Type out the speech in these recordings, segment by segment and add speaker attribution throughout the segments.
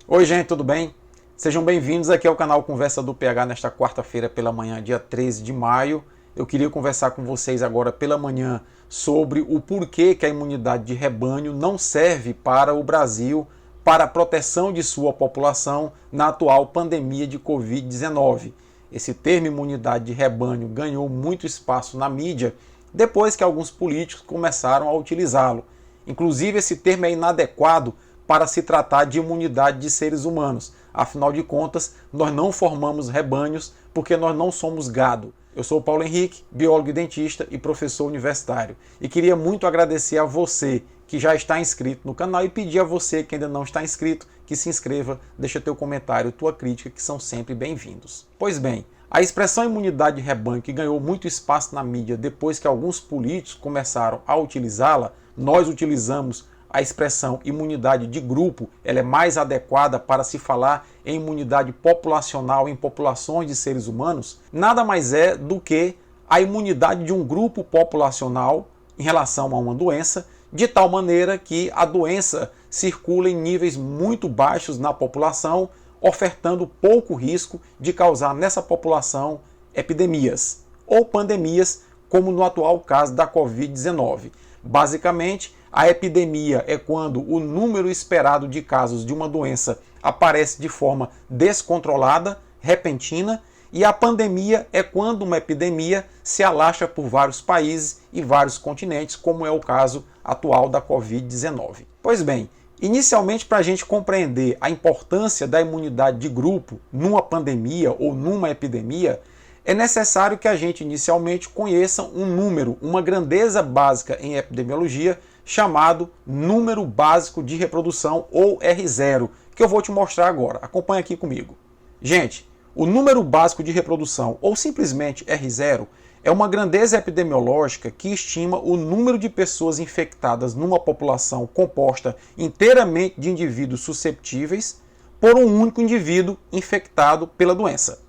Speaker 1: Oi gente, tudo bem? Sejam bem-vindos aqui ao canal Conversa do PH nesta quarta-feira pela manhã, dia 13 de maio. Eu queria conversar com vocês agora pela manhã sobre o porquê que a imunidade de rebanho não serve para o Brasil para a proteção de sua população na atual pandemia de Covid-19. Esse termo imunidade de rebanho ganhou muito espaço na mídia depois que alguns políticos começaram a utilizá-lo. Inclusive, esse termo é inadequado para se tratar de imunidade de seres humanos. Afinal de contas, nós não formamos rebanhos porque nós não somos gado. Eu sou o Paulo Henrique, biólogo e dentista e professor universitário. E queria muito agradecer a você que já está inscrito no canal e pedir a você que ainda não está inscrito que se inscreva, deixa teu comentário, tua crítica, que são sempre bem-vindos. Pois bem, a expressão imunidade de rebanho, que ganhou muito espaço na mídia depois que alguns políticos começaram a utilizá-la, nós utilizamos a expressão imunidade de grupo. Ela é mais adequada para se falar em imunidade populacional em populações de seres humanos. Nada mais é do que a imunidade de um grupo populacional em relação a uma doença, de tal maneira que a doença circula em níveis muito baixos na população, ofertando pouco risco de causar nessa população epidemias ou pandemias, como no atual caso da Covid-19. Basicamente, a epidemia é quando o número esperado de casos de uma doença aparece de forma descontrolada, repentina, e a pandemia é quando uma epidemia se alastra por vários países e vários continentes, como é o caso atual da Covid-19. Pois bem, inicialmente, para a gente compreender a importância da imunidade de grupo numa pandemia ou numa epidemia, é necessário que a gente inicialmente conheça um número, uma grandeza básica em epidemiologia, chamado número básico de reprodução, ou R0, que eu vou te mostrar agora. Acompanha aqui comigo. Gente, o número básico de reprodução, ou simplesmente R0, é uma grandeza epidemiológica que estima o número de pessoas infectadas numa população composta inteiramente de indivíduos susceptíveis por um único indivíduo infectado pela doença.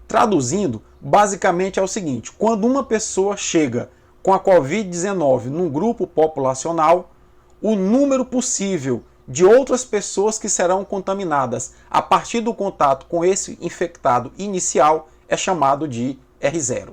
Speaker 1: Traduzindo, basicamente é o seguinte: quando uma pessoa chega com a Covid-19 num grupo populacional, o número possível de outras pessoas que serão contaminadas a partir do contato com esse infectado inicial é chamado de R0.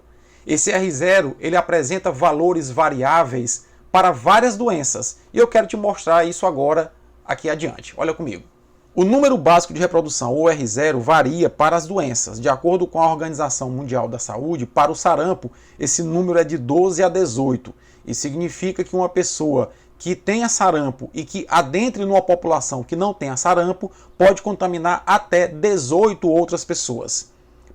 Speaker 1: Esse R0 ele apresenta valores variáveis para várias doenças e eu quero te mostrar isso agora aqui adiante. Olha comigo. O número básico de reprodução, ou R0, varia para as doenças. De acordo com a Organização Mundial da Saúde, para o sarampo, esse número é de 12 a 18. Isso significa que uma pessoa que tenha sarampo e que adentre numa população que não tenha sarampo pode contaminar até 18 outras pessoas.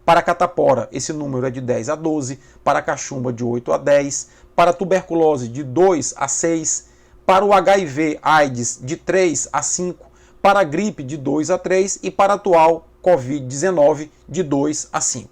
Speaker 1: Para a catapora, esse número é de 10 a 12, para a cachumba de 8 a 10, para a tuberculose de 2 a 6, para o HIV/AIDS de 3 a 5, para a gripe de 2 a 3 e para a atual Covid-19 de 2 a 5.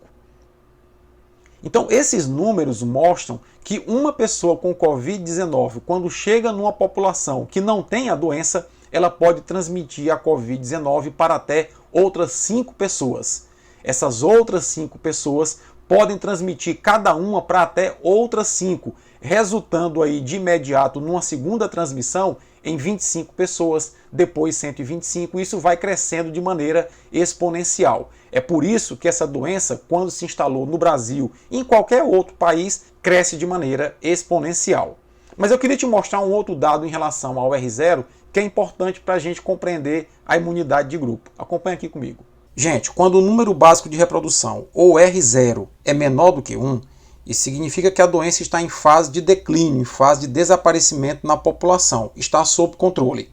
Speaker 1: Então, esses números mostram que uma pessoa com Covid-19, quando chega numa população que não tem a doença, ela pode transmitir a Covid-19 para até outras 5 pessoas. Essas outras 5 pessoas podem transmitir cada uma para até outras 5, resultando aí de imediato numa segunda transmissão em 25 pessoas, depois 125, isso vai crescendo de maneira exponencial. É por isso que essa doença, quando se instalou no Brasil e em qualquer outro país, cresce de maneira exponencial. Mas eu queria te mostrar um outro dado em relação ao R0, que é importante para a gente compreender a imunidade de grupo. Acompanha aqui comigo. Gente, quando o número básico de reprodução, ou R0, é menor do que 1, isso significa que a doença está em fase de declínio, em fase de desaparecimento na população, está sob controle.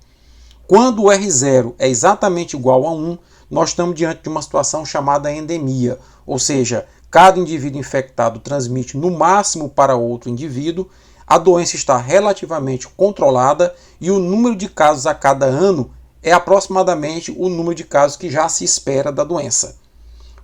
Speaker 1: Quando o R0 é exatamente igual a 1, nós estamos diante de uma situação chamada endemia, ou seja, cada indivíduo infectado transmite no máximo para outro indivíduo, a doença está relativamente controlada e o número de casos a cada ano é aproximadamente o número de casos que já se espera da doença.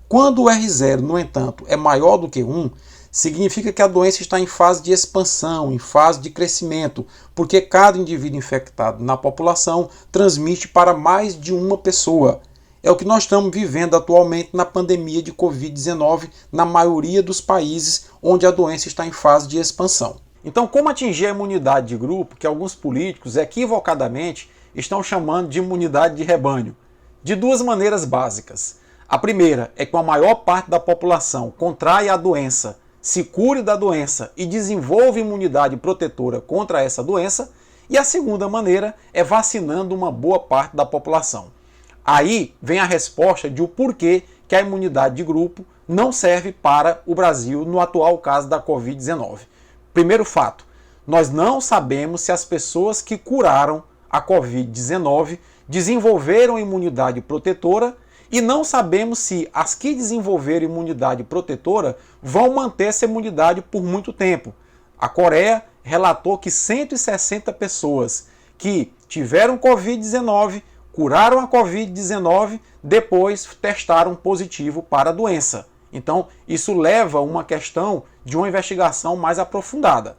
Speaker 1: Quando o R0, no entanto, é maior do que 1, significa que a doença está em fase de expansão, em fase de crescimento, porque cada indivíduo infectado na população transmite para mais de uma pessoa. É o que nós estamos vivendo atualmente na pandemia de Covid-19 na maioria dos países onde a doença está em fase de expansão. Então, como atingir a imunidade de grupo, que alguns políticos equivocadamente estão chamando de imunidade de rebanho? De duas maneiras básicas. A primeira é que a maior parte da população contrai a doença, se cure da doença e desenvolva imunidade protetora contra essa doença. E a segunda maneira é vacinando uma boa parte da população. Aí vem a resposta de o porquê que a imunidade de grupo não serve para o Brasil no atual caso da Covid-19. Primeiro fato, nós não sabemos se as pessoas que curaram a Covid-19 desenvolveram imunidade protetora e não sabemos se as que desenvolveram imunidade protetora vão manter essa imunidade por muito tempo. A Coreia relatou que 160 pessoas que tiveram Covid-19, curaram a Covid-19, depois testaram positivo para a doença. Então, isso leva a uma questão de uma investigação mais aprofundada.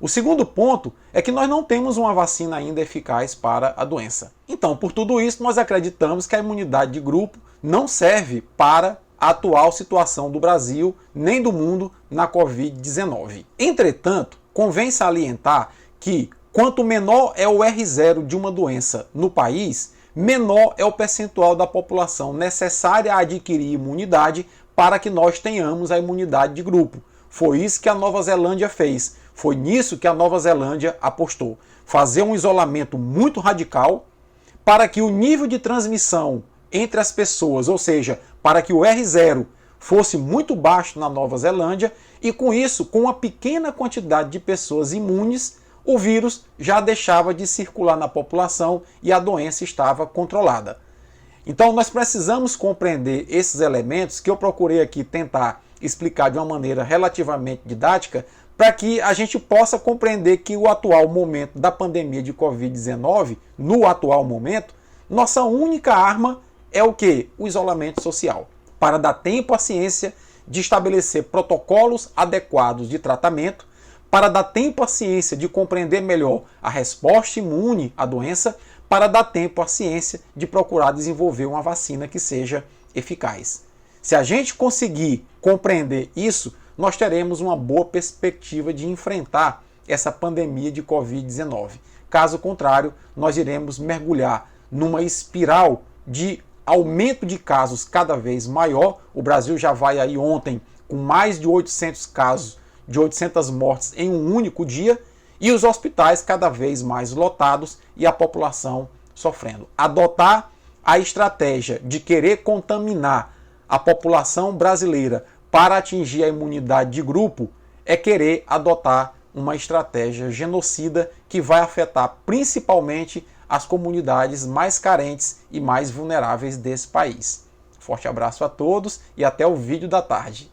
Speaker 1: O segundo ponto é que nós não temos uma vacina ainda eficaz para a doença. Então, por tudo isso, nós acreditamos que a imunidade de grupo não serve para a atual situação do Brasil nem do mundo na Covid-19. Entretanto, convém salientar que quanto menor é o R0 de uma doença no país, menor é o percentual da população necessária a adquirir imunidade para que nós tenhamos a imunidade de grupo. Foi isso que a Nova Zelândia fez. Foi nisso que a Nova Zelândia apostou. Fazer um isolamento muito radical para que o nível de transmissão entre as pessoas, ou seja, para que o R0 fosse muito baixo na Nova Zelândia e com isso, com uma pequena quantidade de pessoas imunes, o vírus já deixava de circular na população e a doença estava controlada. Então nós precisamos compreender esses elementos que eu procurei aqui tentar explicar de uma maneira relativamente didática para que a gente possa compreender que o atual momento da pandemia de Covid-19, no atual momento, nossa única arma é o quê? O isolamento social, para dar tempo à ciência de estabelecer protocolos adequados de tratamento, para dar tempo à ciência de compreender melhor a resposta imune à doença, para dar tempo à ciência de procurar desenvolver uma vacina que seja eficaz. Se a gente conseguir compreender isso, nós teremos uma boa perspectiva de enfrentar essa pandemia de Covid-19. Caso contrário, nós iremos mergulhar numa espiral de aumento de casos cada vez maior. O Brasil já vai aí ontem com mais de 800 casos, de 800 mortes em um único dia, e os hospitais cada vez mais lotados e a população sofrendo. Adotar a estratégia de querer contaminar a população brasileira para atingir a imunidade de grupo é querer adotar uma estratégia genocida que vai afetar principalmente as comunidades mais carentes e mais vulneráveis desse país. Forte abraço a todos e até o vídeo da tarde.